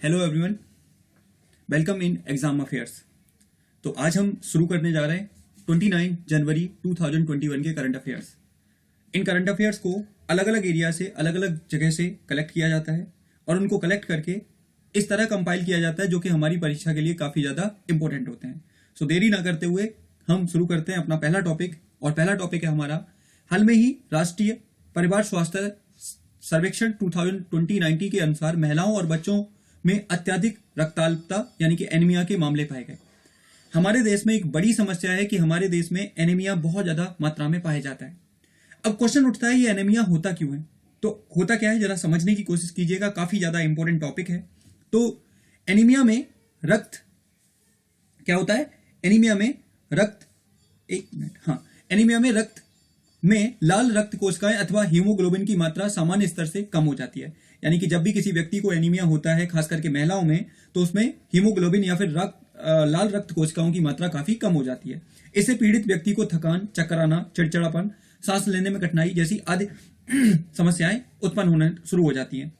Hello everyone, welcome in exam affairs. तो आज हम शुरू करने जा रहे हैं 29 जनवरी 2021 के करंट अफेयर्स। इन करंट अफेयर्स को अलग अलग एरिया से, अलग अलग जगह से कलेक्ट किया जाता है और उनको कलेक्ट करके इस तरह कंपाइल किया जाता है जो कि हमारी परीक्षा के लिए काफ़ी ज़्यादा इंपॉर्टेंट होते हैं। सो देरी ना करते हुए हम शुरू करते हैं अपना पहला टॉपिक। और पहला टॉपिक है हमारा हाल में ही राष्ट्रीय परिवार स्वास्थ्य सर्वेक्षण 2020 के अनुसार महिलाओं और बच्चों में अत्यधिक रक्ताल्पता यानी कि एनीमिया के मामले पाए गए। हमारे देश में एक बड़ी समस्या है कि हमारे देश में एनीमिया बहुत ज्यादा मात्रा में पाया जाता है। अब क्वेश्चन उठता है ये एनीमिया होता क्यों है? तो होता क्या है, जरा समझने की कोशिश कीजिएगा, काफी ज्यादा इंपॉर्टेंट टॉपिक है। तो एनीमिया में रक्त क्या होता है? एनीमिया में रक्त एनीमिया में रक्त में लाल रक्त कोशिकाएं अथवा हीमोग्लोबिन की मात्रा सामान्य स्तर से कम हो जाती है। यानी कि जब भी किसी व्यक्ति को एनीमिया होता है, खास करके महिलाओं में, तो उसमें हीमोग्लोबिन या फिर लाल रक्त कोशिकाओं की मात्रा काफी कम हो जाती है। इससे पीड़ित व्यक्ति को थकान, चक्कर आना, चिड़चिड़ापन, सांस लेने में कठिनाई जैसी आदि समस्याएं उत्पन्न होने शुरू हो जाती हैं।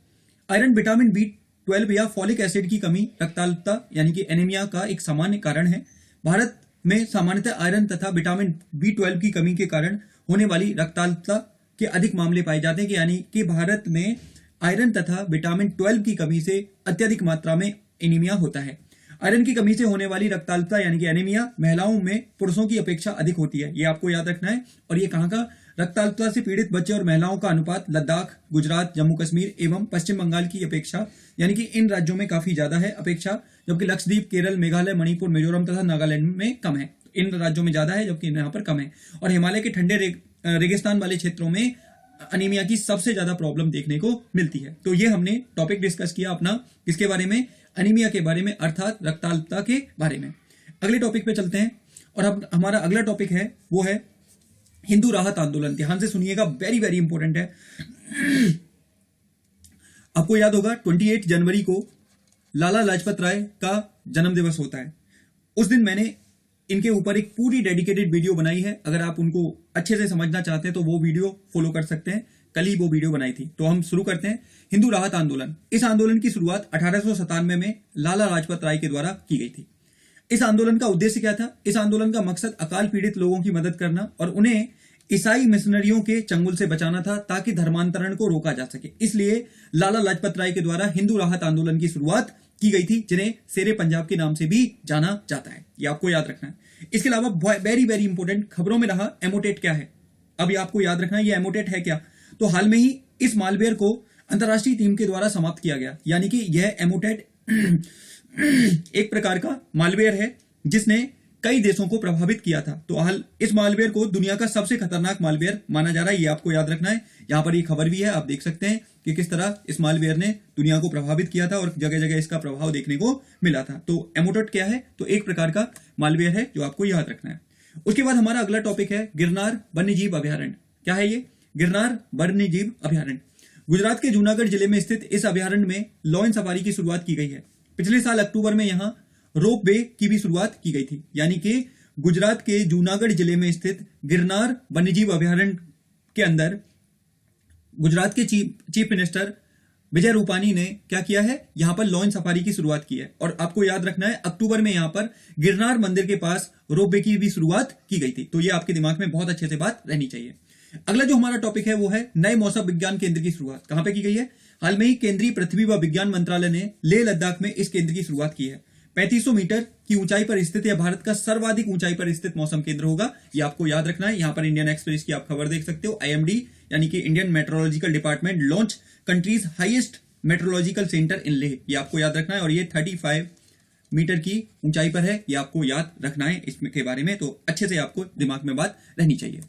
आयरन, विटामिन B12 या फॉलिक एसिड की कमी रक्ताल्पता यानी कि एनीमिया का एक सामान्य कारण है। भारत में सामान्यतः आयरन तथा विटामिन B12 की कमी के कारण होने वाली रक्ताल्पता के अधिक मामले पाए जाते हैं। यानी कि भारत में आयरन तथा विटामिन 12 की कमी से अत्यधिक मात्रा में एनीमिया होता है। आयरन की कमी से होने वाली रक्ताल्पता यानी कि एनीमिया महिलाओं में पुरुषों की अपेक्षा अधिक होती है, ये आपको याद रखना है। और ये कहाँ का? रक्ताल्पता से पीड़ित बच्चे और महिलाओं का अनुपात लद्दाख, गुजरात, जम्मू कश्मीर एवं पश्चिम बंगाल की अपेक्षा यानी कि इन राज्यों में काफी ज्यादा है अपेक्षा, जबकि लक्षद्वीप, केरल, मेघालय, मणिपुर, मिजोरम तथा नागालैंड में कम है। इन राज्यों में ज्यादा है जबकि यहाँ पर कम है। और हिमालय के ठंडे रेगिस्तान वाले क्षेत्रों में अनीमिया की सबसे ज्यादा प्रॉब्लम देखने को मिलती है। तो ये हमने टॉपिक डिस्कस किया अपना किसके बारे में? अनीमिया के बारे में, अर्थात रक्ताल्पता के बारे में। अगले टॉपिक पे चलते हैं और अब हमारा अगला टॉपिक है वो है हिंदू राहत आंदोलन। ध्यान से सुनिएगा, वेरी वेरी इंपॉर्टेंट है। आपको याद होगा 28 जनवरी को लाला लाजपत राय का जन्म दिवस होता है। उस दिन मैंने इनके ऊपर एक पूरी डेडिकेटेड वीडियो बनाई है। अगर आप उनको अच्छे से समझना चाहते हैं तो वो वीडियो फॉलो कर सकते हैं। कल ही वो वीडियो बनाई थी। तो हम शुरू करते हैं। हिंदू राहत आंदोलन। इस आंदोलन की शुरुआत 1897 में लाला लाजपत राय के द्वारा की गई थी। इस आंदोलन का उद्देश्य क्या था? इस आंदोलन का मकसद अकाल पीड़ित लोगों की मदद करना और उन्हें ईसाई मिशनरियों के चंगुल से बचाना था ताकि धर्मांतरण को रोका जा सके। इसलिए लाला लाजपत राय के द्वारा हिंदू राहत आंदोलन की शुरुआत की गई थी, जिन्हें शेरे पंजाब के नाम से भी जाना जाता है। ये आपको याद रखना है। इसके अलावा वेरी वेरी इंपॉर्टेंट खबरों में रहा एमोटेट क्या है। अब ये आपको याद रखना है, ये एमोटेट है क्या। तो हाल में ही इस मालवेयर को अंतरराष्ट्रीय टीम के द्वारा समाप्त किया गया। यानी कि यह एमोटेट एक प्रकार का मालवेयर है जिसने कई देशों को प्रभावित किया था। तो हाल इस मालवेयर को दुनिया का सबसे खतरनाक मालवेयर माना जा रहा है। ये आपको याद रखना है। यहां पर ये खबर भी है, आप देख सकते हैं कि किस तरह इस मालवेयर ने दुनिया को प्रभावित किया था और जगह जगह इसका प्रभाव देखने को मिला था। तो एमोटेट क्या है? तो एक प्रकार का मालवेयर है जो आपको याद रखना है। उसके बाद हमारा अगला टॉपिक है गिरनार वन्यजीव अभ्यारण्य। क्या है ये? गिरनार वन्यजीव अभ्यारण्य गुजरात के जूनागढ़ जिले में स्थित इस अभ्यारण्य में लॉयन सफारी की शुरुआत की गई है। पिछले साल अक्टूबर में यहां रोप वे की भी शुरुआत की गई थी। यानी कि गुजरात के जूनागढ़ जिले में स्थित गिरनार वन्यजीव अभ्यारण्य के अंदर गुजरात के चीफ मिनिस्टर विजय रूपानी ने क्या किया है? यहां पर लॉयन सफारी की शुरुआत की है। और आपको याद रखना है, अक्टूबर में यहां पर गिरनार मंदिर के पास रोप वे की भी शुरुआत की गई थी। तो ये आपके दिमाग में बहुत अच्छे से बात रहनी चाहिए। अगला जो हमारा टॉपिक है वो है नए मौसम विज्ञान केंद्र की शुरुआत। कहां पे की गई है? हाल में ही केंद्रीय पृथ्वी व विज्ञान मंत्रालय ने लेह लद्दाख में इस केंद्र की शुरुआत की है। 3500 मीटर की ऊंचाई पर स्थित यह भारत का सर्वाधिक ऊंचाई पर स्थित मौसम केंद्र होगा। ये आपको याद रखना है। यहां पर इंडियन एक्सप्रेस की आप खबर देख सकते हो। IMD यानी कि Indian meteorological department launch country's highest meteorological centre in Leh. ये आपको याद रखना है। और ये 35 मीटर की ऊंचाई पर है। ये आपको याद रखना है इसके बारे में। तो अच्छे से आपको दिमाग में बात रहनी चाहिए।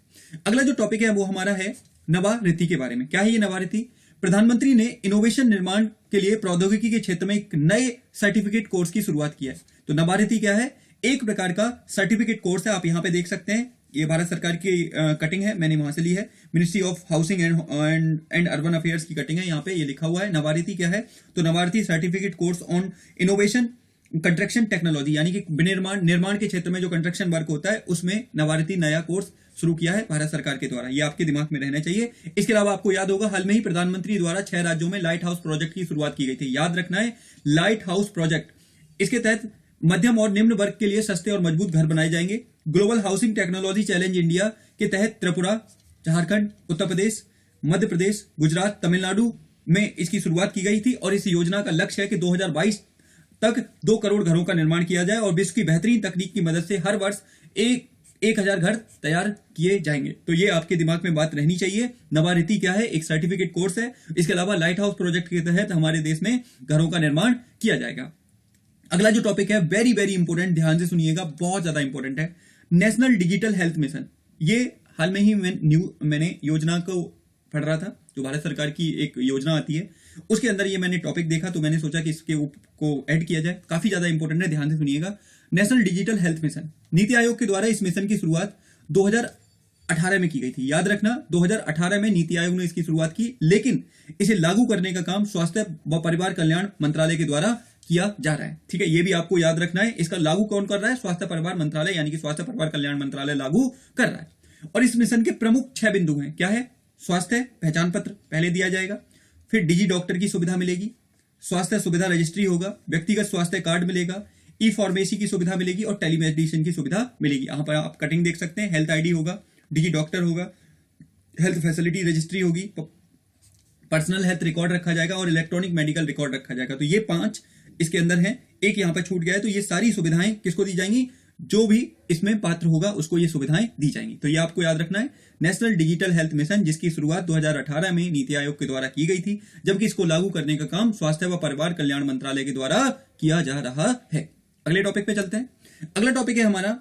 अगला जो टॉपिक है वो हमारा है नवा रीति के बारे में। क्या है ये नवा रीति? प्रधानमंत्री ने इनोवेशन निर्माण के लिए प्रौद्योगिकी के क्षेत्र में एक नए सर्टिफिकेट कोर्स की शुरुआत की है। तो नवारिति क्या है? एक प्रकार का सर्टिफिकेट कोर्स है। आप यहां पे देख सकते हैं, ये भारत सरकार की कटिंग है, मैंने वहां से ली है। Ministry of housing and urban affairs की कटिंग है। यहाँ पे ये लिखा हुआ है नवारिति क्या है। तो Navariti certificate course on innovation construction technology, यानी कि निर्माण के क्षेत्र में जो कंस्ट्रक्शन वर्क होता है उसमें नवारिति नया कोर्स शुरू किया है भारत सरकार के द्वारा, ये आपके दिमाग में रहना चाहिए। इसके अलावा आपको याद होगा हाल में ही प्रधानमंत्री द्वारा 6 राज्यों में लाइट हाउस प्रोजेक्ट की शुरुआत की गई थी। याद रखना है, लाइट हाउस प्रोजेक्ट, इसके तहत मध्यम और निम्न वर्ग के लिए सस्ते और मजबूत घर बनाए जाएंगे। Global housing technology challenge India के तहत त्रिपुरा, झारखंड, उत्तर प्रदेश, मध्य प्रदेश, गुजरात, तमिलनाडु में इसकी शुरुआत की गई थी और इस योजना का लक्ष्य है कि 2022 तक 2 करोड़ घरों का निर्माण किया जाए और विश्व की बेहतरीन तकनीक की मदद से हर वर्ष 1,000 घर तैयार किए जाएंगे। तो ये आपके दिमाग में बात रहनी चाहिए। नवारिति क्या है? एक सर्टिफिकेट कोर्स है। इसके अलावा लाइट हाउस प्रोजेक्ट के तहत हमारे देश में घरों का निर्माण किया जाएगा। अगला जो टॉपिक है वेरी वेरी इंपॉर्टेंट, ध्यान से सुनिएगा, बहुत ज्यादा इंपॉर्टेंट है। National digital health mission. ये हाल में ही मैंने योजना को पढ़ रहा था, जो भारत सरकार की एक योजना आती है, उसके अंदर ये मैंने टॉपिक देखा तो मैंने सोचा कि इसके को ऐड किया जाए। काफी ज्यादा इंपॉर्टेंट है, ध्यान से सुनिएगा। National digital health mission, NITI Aayog के द्वारा इस मिशन की शुरुआत 2018 में की गई थी। याद रखना, 2018 में नीति आयोग ने इसकी शुरुआत की, लेकिन इसे लागू करने का काम स्वास्थ्य व परिवार कल्याण मंत्रालय के द्वारा किया जा रहा है। ठीक है, ये भी आपको याद रखना है। इसका लागू कौन कर रहा है? स्वास्थ्य परिवार मंत्रालय, यानी कि स्वास्थ्य परिवार कल्याण मंत्रालय लागू कर रहा है। और इस मिशन के प्रमुख 6 बिंदु हैं। क्या है? स्वास्थ्य पहचान पत्र पहले दिया जाएगा, फिर डिजी डॉक्टर की सुविधा मिलेगी, स्वास्थ्य सुविधा रजिस्ट्री होगा, व्यक्तिगत स्वास्थ्य कार्ड मिलेगा, ई फार्मेसी की सुविधा मिलेगी और टेलीमेडिसिन की सुविधा मिलेगी। यहां पर आप कटिंग देख सकते हैं, हेल्थ आईडी होगा, डिजी डॉक्टर होगा, हेल्थ फैसिलिटी रजिस्ट्री होगी, पर्सनल हेल्थ रिकॉर्ड रखा जाएगा और इलेक्ट्रॉनिक मेडिकल रिकॉर्ड रखा जाएगा। तो ये 5 इसके अंदर है, एक यहां पर छूट गया है। तो ये सारी सुविधाएं किसको दी जाएंगी? जो भी इसमें पात्र होगा उसको ये सुविधाएं दी जाएंगी। तो ये आपको याद रखना है, नेशनल डिजिटल हेल्थ मिशन, जिसकी शुरुआत 2018 में नीति आयोग के द्वारा की गई थी, जबकि इसको लागू करने का काम स्वास्थ्य व परिवार कल्याण मंत्रालय के द्वारा किया जा रहा है। अगले टॉपिक पे चलते हैं। अगला टॉपिक है हमारा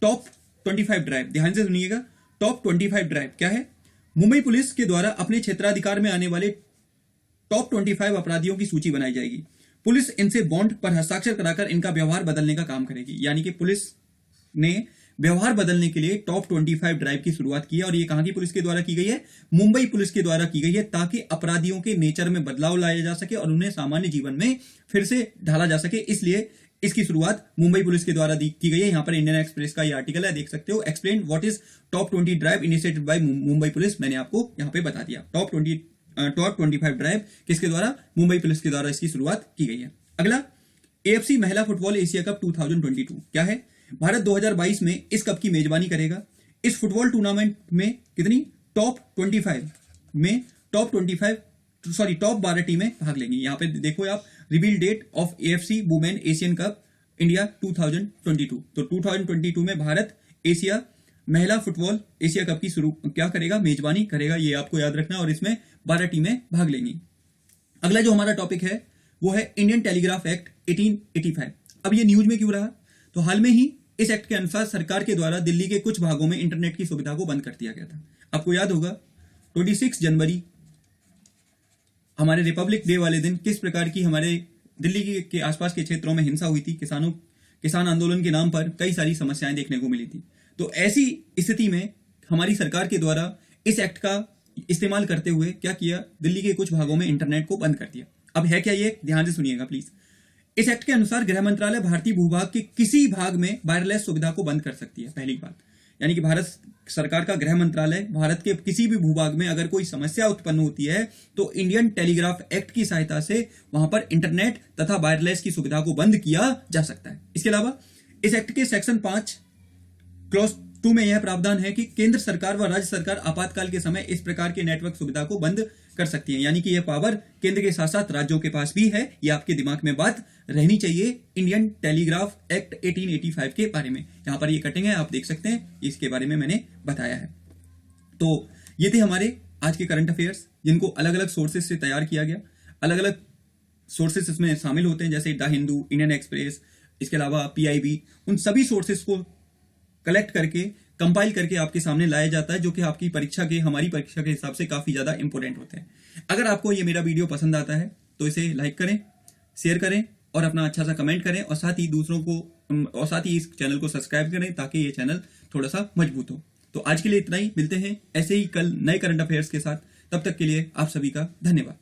टॉप 25 ड्राइव। ध्यान से सुनिएगा, टॉप 25 ड्राइव क्या है? मुंबई पुलिस के द्वारा अपने क्षेत्राधिकार में आने वाले टॉप 25 अपराधियों की सूची बनाई जाएगी। पुलिस इनसे बॉन्ड पर हस्ताक्षर कराकर इनका व्यवहार बदलने का काम करेगी। यानी कि पुलिस ने व्यवहार बदलने के लिए टॉप 25 ड्राइव की शुरुआत की है। और ये कहां की पुलिस के द्वारा की गई है? मुंबई पुलिस के द्वारा की गई है, ताकि अपराधियों के नेचर में बदलाव लाया जा सके और उन्हें सामान्य जीवन में फिर से ढाला जा सके। इसलिए इसकी शुरुआत मुंबई पुलिस के द्वारा की गई है। यहां पर इंडियन एक्सप्रेस का ये आर्टिकल है, देख सकते हो। Explain what is top 20 drive initiated by Mumbai police, मैंने आपको यहां पे बता दिया। टॉप 25 ड्राइव किसके द्वारा? मुंबई पुलिस के द्वारा इसकी शुरुआत की गई है। अगला, एएफसी महिला फुटबॉल एशिया कप 2022 क्या है? भारत 2022 में इस कप की मेजबानी करेगा। इस फुटबॉल टूर्नामेंट में कितनी? टॉप 12 टीमें भाग लेंगी। यहां पे देखो आप, reveal date of AFC women Asian cup India 2022। तो 2022 में भारत एशिया महिला फुटबॉल एशिया कप की क्या करेगा? मेजबानी करेगा। ये आपको याद रखना, और इसमें 12 टीमें भाग लेंगी। अगला जो हमारा टॉपिक है वो है इंडियन टेलीग्राफ एक्ट 1885। अब ये न्यूज में क्यों रहा? तो हाल में ही इस एक्ट के अनुसार सरकार के द्वारा दिल्ली के कुछ भागों में इंटरनेट की सुविधा को बंद कर दिया गया था। आपको याद होगा 26 जनवरी हमारे रिपब्लिक डे वाले दिन किस प्रकार की हमारे दिल्ली के आसपास के क्षेत्रों में हिंसा हुई थी। किसान आंदोलन के नाम पर कई सारी समस्याएं देखने को मिली थी। तो ऐसी स्थिति में हमारी सरकार के द्वारा इस एक्ट का इस्तेमाल करते हुए क्या किया? दिल्ली के कुछ भागों में इंटरनेट को बंद कर दिया। अब है क्या ये? ध्यान से सुनिएगा प्लीज। इस एक्ट के अनुसार गृह मंत्रालय भारतीय भूभाग के किसी भाग में वायरलेस सुविधा को बंद कर सकती है। पहली बात, यानी कि भारत सरकार का गृह मंत्रालय भारत के किसी भी भूभाग में अगर कोई समस्या उत्पन्न होती है तो इंडियन टेलीग्राफ एक्ट की सहायता से वहां पर इंटरनेट तथा वायरलेस की सुविधा को बंद किया जा सकता है। इसके अलावा इस एक्ट के सेक्शन 5 क्लॉज 2 में यह प्रावधान है कि केंद्र सरकार व राज्य सरकार आपातकाल के समय इस प्रकार के नेटवर्क सुविधा को बंद कर सकती है। यानी कि यह पावर केंद्र के साथ साथ राज्यों के पास भी है। यह आपके दिमाग में बात रहनी चाहिए इंडियन टेलीग्राफ एक्ट 1885 के बारे में। यहां पर ये कटिंग है, आप देख सकते हैं, इसके बारे में मैंने बताया है। तो ये थे हमारे आज के करंट अफेयर्स, जिनको अलग अलग सोर्सेज से तैयार किया गया। अलग अलग सोर्सेज इसमें शामिल होते हैं, जैसे द हिंदू, इंडियन एक्सप्रेस, इसके अलावा PIB। उन सभी सोर्सेज को कलेक्ट करके, कंपाइल करके आपके सामने लाया जाता है, जो कि आपकी परीक्षा के, हमारी परीक्षा के हिसाब से काफी ज्यादा इंपॉर्टेंट होते हैं। अगर आपको ये मेरा वीडियो पसंद आता है तो इसे लाइक करें, शेयर करें और अपना अच्छा सा कमेंट करें, और साथ ही इस चैनल को सब्सक्राइब करें, ताकि ये चैनल थोड़ा सा मजबूत हो। तो आज के लिए इतना ही, मिलते हैं ऐसे ही कल नए करंट अफेयर्स के साथ। तब तक के लिए आप सभी का धन्यवाद।